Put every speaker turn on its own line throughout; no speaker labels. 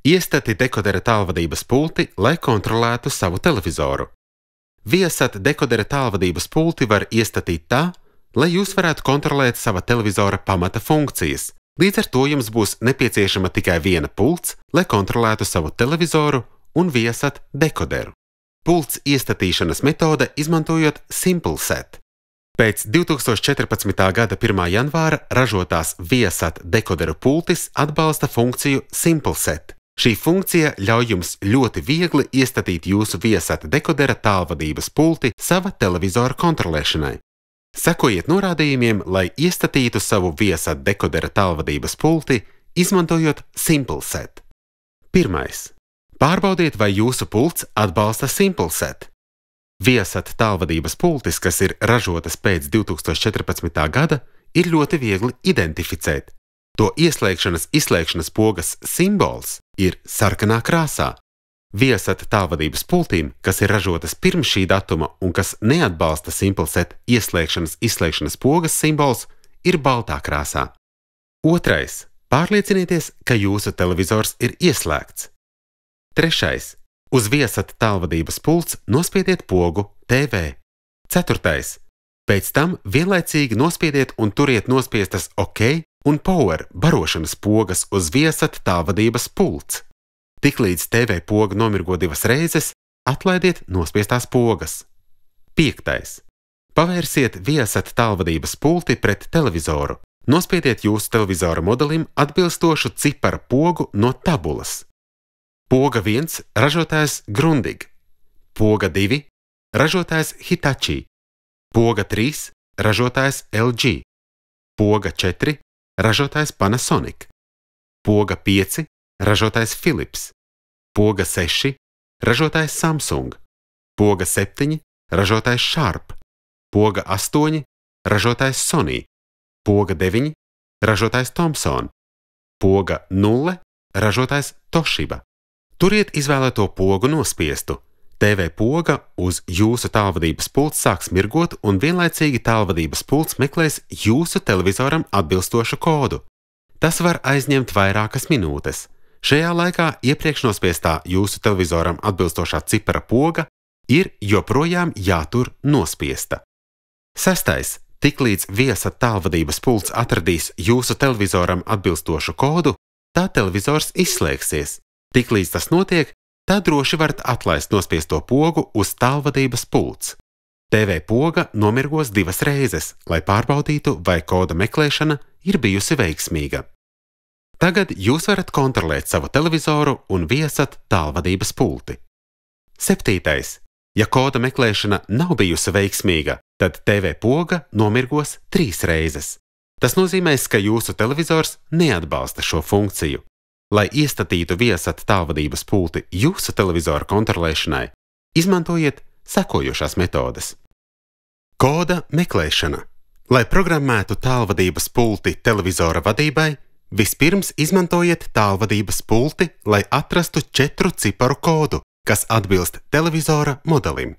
Iestati dekodera tālvadības pulti, lai kontrolētu savu televizoru. Viasat dekodera tālvadības pulti var iestatīt tā, lai jūs varētu kontrolēt sava televizora pamata funkcijas. Līdz ar to jums būs nepieciešama tikai viena pults, lai kontrolētu savu televizoru un Viasat dekoderu. Pults iestatīšanas metode izmantojot SimpleSet. Pēc 2014. gada 1. janvāra ražotās Viasat dekoderu pultis atbalsta funkciju SimpleSet. Šī funkcija ļauj jums ļoti viegli iestatīt jūsu Viasat dekodera tālvadības pulti sava televizora kontrolēšanai. Sekojiet norādījumiem, lai iestatītu savu Viasat dekodera tālvadības pulti, izmantojot SimpleSet. 1. Pārbaudiet, vai jūsu pults atbalsta SimpleSet. Viasat tālvadības pultis, kas ir ražotas pēc 2014. gada, ir ļoti viegli identificēt. To ieslēgšanas-izslēgšanas pogas simbols ir sarkanā krāsā. Viasat tālvadības pultīm, kas ir ražotas pirms šī datuma un kas neatbalsta SimpleSet ieslēgšanas-izslēgšanas pogas simbols, ir baltā krāsā. 2. Pārliecinieties, ka jūsu televizors ir ieslēgts. 3. Uz Viasat tālvadības pults nospiediet pogu TV. 4. Pēc tam vienlaicīgi nospiediet un turiet nospiestas OK un Power barošanas pogas uz Viasat tālvadības pults. Tiklīdz TV poga nomirgo 2 reizes, atlaidiet nospiestās pogas. 5. Pavērsiet Viasat tālvadības pulti pret televizoru. Nospiediet jūsu televizora modelim atbilstošu cipara pogu no tabulas. Poga 1 ražotājs Grundig, poga 2 ražotājs Hitachi, poga 3 ražotājs LG, poga 4 ražotājs Panasonic, poga 5 ražotājs Philips, poga 6 ražotājs Samsung, poga 7 ražotājs Sharp, poga 8 ražotājs Sony, poga 9 ražotājs Thomson, poga 0 ražotājs Toshiba. Turiet izvēlēto pogu nospiestu. TV poga uz jūsu tālvadības pults sāks mirgot un vienlaicīgi tālvadības pults meklēs jūsu televizoram atbilstošu kodu. Tas var aizņemt vairākas minūtes. Šajā laikā iepriekš nospiestā jūsu televizoram atbilstošā cipara poga ir joprojām jātur nospiesta. 6. Tiklīdz Viasat tālvadības pults atradīs jūsu televizoram atbilstošu kodu, tā televizors izslēgsies. Tiklīdz tas notiek, tad droši varat atlaist nospiesto pogu uz tālvadības pults. TV poga nomirgos 2 reizes, lai pārbaudītu, vai koda meklēšana ir bijusi veiksmīga. Tagad jūs varat kontrolēt savu televizoru un Viasat tālvadības pulti. 7. Ja koda meklēšana nav bijusi veiksmīga, tad TV poga nomirgos 3 reizes. Tas nozīmēs, ka jūsu televizors neatbalsta šo funkciju. Lai iestatītu Viasat tālvadības pulti jūsu televizora kontrolēšanai, izmantojiet sekojošās metodes. Koda meklēšana. Lai programmētu tālvadības pulti televizora vadībai, vispirms izmantojiet tālvadības pulti, lai atrastu 4 ciparu kodu, kas atbilst televizora modelim.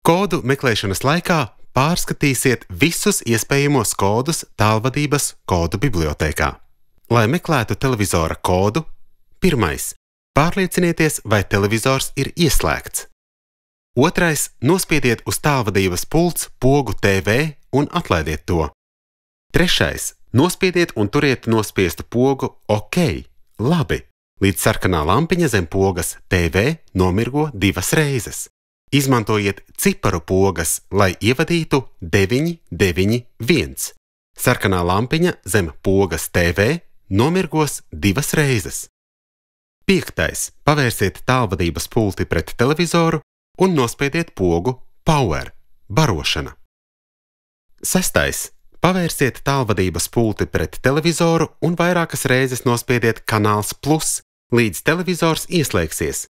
Kodu meklēšanas laikā pārskatīsiet visus iespējamos kodus tālvadības kodu bibliotēkā. Lai meklētu televizora kodu, 1. Pārliecinieties, vai televizors ir ieslēgts. 2. Nospiediet uz tālvadības pults pogu TV un atlaidiet to. 3. Nospiediet un turiet nospiestu pogu OK, labi, līdz sarkanā lampiņa zem pogas TV nomirgo 2 reizes. Izmantojiet ciparu pogas, lai ievadītu 991. Sarkanā lampiņa zem pogas TV nomirgos 2 reizes. 5. Pavērsiet tālvadības pulti pret televizoru un nospiediet pogu Power, barošana. 6. Pavērsiet tālvadības pulti pret televizoru un vairākas reizes nospiediet kanāls plus, līdz televizors ieslēgsies.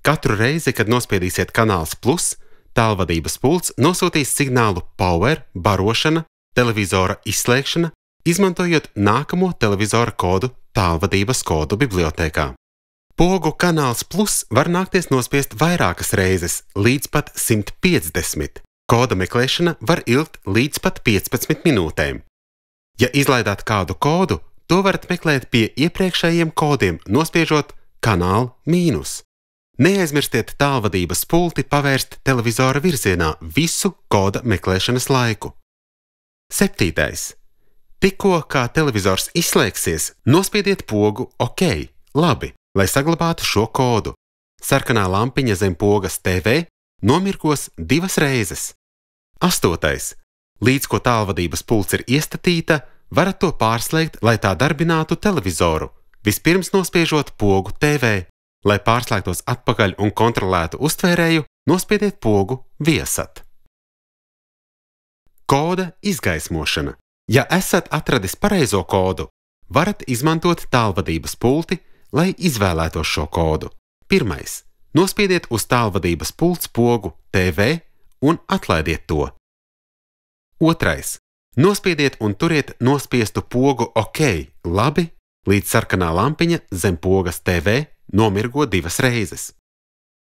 Katru reizi, kad nospiedīsiet kanāls plus, tālvadības pults nosūtīs signālu Power, barošana, televizora izslēgšana, izmantojot nākamo televizora kodu tālvadības kodu bibliotēkā. Pogu kanāls plus var nākties nospiest vairākas reizes, līdz pat 150. Koda meklēšana var ilgt līdz pat 15 minūtēm. Ja izlaidāt kādu kodu, to varat meklēt pie iepriekšējiem kodiem, nospiežot kanālu mīnus. Neaizmirstiet tālvadības pulti pavērst televizora virzienā visu koda meklēšanas laiku. 7. Tikko kā televizors izslēgsies, nospiediet pogu OK, labi, lai saglabātu šo kodu. Sarkanā lampiņa zem pogas TV nomirgos 2 reizes. 8. Līdz ko tālvadības pults ir iestatīta, varat to pārslēgt, lai tā darbinātu televizoru, vispirms nospiežot pogu TV. Lai pārslēgtos atpakaļ un kontrolētu uztvērēju, nospiediet pogu Viesat. Koda izgaismošana. Ja esat atradis pareizo kodu, varat izmantot tālvadības pulti, lai izvēlētos šo kodu. 1. Nospiediet uz tālvadības pults pogu TV un atlaidiet to. 2. Nospiediet un turiet nospiestu pogu OK, labi, līdz sarkanā lampiņa zem pogas TV nomirgo 2 reizes.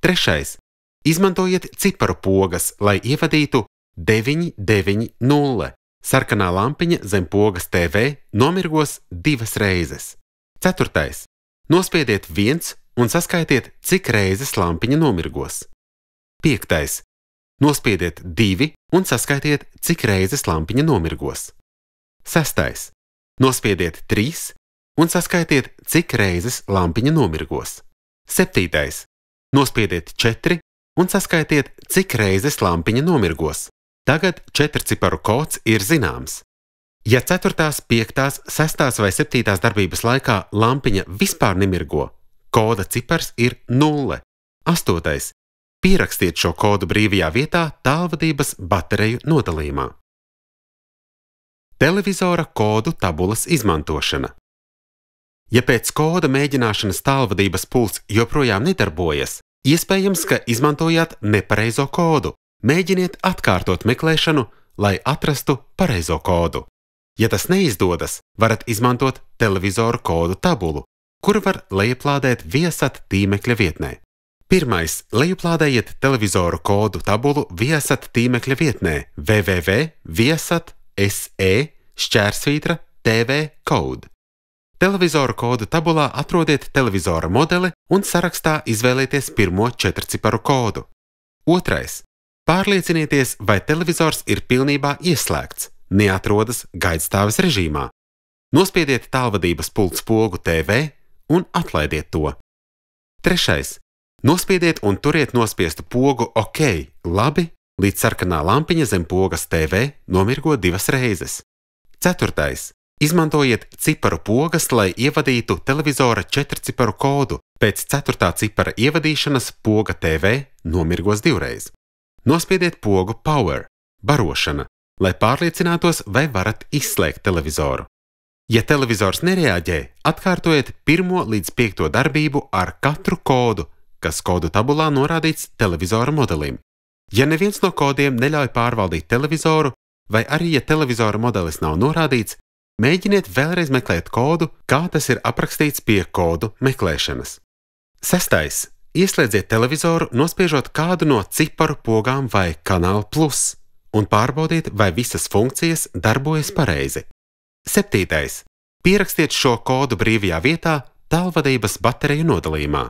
3. Izmantojiet ciparu pogas, lai ievadītu 990. Sarkanā lampiņa zem pogas TV nomirgos 2 reizes. 4. Nospiediet 1 un saskaitiet, cik reizes lampiņa nomirgos. 5. Nospiediet 2 un saskaitiet, cik reizes lampiņa nomirgos. 6. Nospiediet 3 un saskaitiet, cik reizes lampiņa nomirgos. 7. Nospiediet 4 un saskaitiet, cik reizes lampiņa nomirgos. Tagad 4-ciparu kods ir zināms. Ja 4., 5., 6. vai 7. darbības laikā lampiņa vispār nemirgo, koda cipars ir 0. 8. Pierakstiet šo kodu brīvajā vietā tālvadības bateriju nodalījumā. Televizora kodu tabulas izmantošana. Ja pēc koda mēģināšanas tālvadības pults joprojām nedarbojas, iespējams, ka izmantojāt nepareizo kodu. Mēģiniet atkārtot meklēšanu, lai atrastu pareizo kodu. Ja tas neizdodas, varat izmantot televizoru kodu tabulu, kuru var lejuplādēt Viasat tīmekļa vietnē. 1. Lejuplādējiet televizoru kodu tabulu Viasat tīmekļa vietnē www.viasat.se/TV code. Televizoru kodu tabulā atrodiet televizora modeli un sarakstā izvēlieties pirmo 4-ciparu kodu. 2. Pārliecinieties, vai televizors ir pilnībā ieslēgts, neatrodas gaidstāves režīmā. Nospiediet tālvadības pults pogu TV un atlaidiet to. 3. Nospiediet un turiet nospiestu pogu OK, labi, līdz sarkanā lampiņa zem pogas TV nomirgo 2 reizes. 4. Izmantojiet ciparu pogas, lai ievadītu televizora 4-ciparu kodu. Pēc 4. cipara ievadīšanas poga TV nomirgos 2 reizes. Nospiediet pogu Power, barošana, lai pārliecinātos, vai varat izslēgt televizoru. Ja televizors nereaģē, atkārtojiet 1. līdz 5. darbību ar katru kodu, kas kodu tabulā norādīts televizora modelim. Ja neviens no kodiem neļauj pārvaldīt televizoru, vai arī ja televizora modelis nav norādīts, mēģiniet vēlreiz meklēt kodu, kā tas ir aprakstīts pie kodu meklēšanas. 6. Ieslēdziet televizoru, nospiežot kādu no ciparu pogām vai kanālu plus, un pārbaudiet, vai visas funkcijas darbojas pareizi. 7. Pierakstiet šo kodu brīvajā vietā tālvadības bateriju nodalījumā.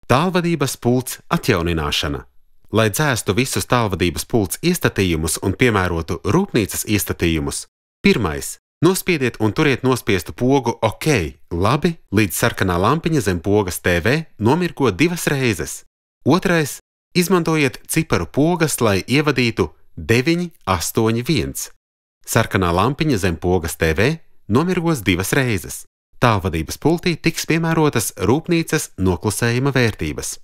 Tālvadības pults atjaunināšana. Lai dzēstu visus tālvadības pults iestatījumus un piemērotu rūpnīcas iestatījumus, 1. Nospiediet un turiet nospiestu pogu OK, labi, līdz sarkanā lampiņa zem pogas TV nomirgo 2 reizes. 2. Izmantojiet ciparu pogas, lai ievadītu 981. Sarkanā lampiņa zem pogas TV nomirgos 2 reizes. Tālvadības pultī tiks piemērotas rūpnīcas noklusējuma vērtības.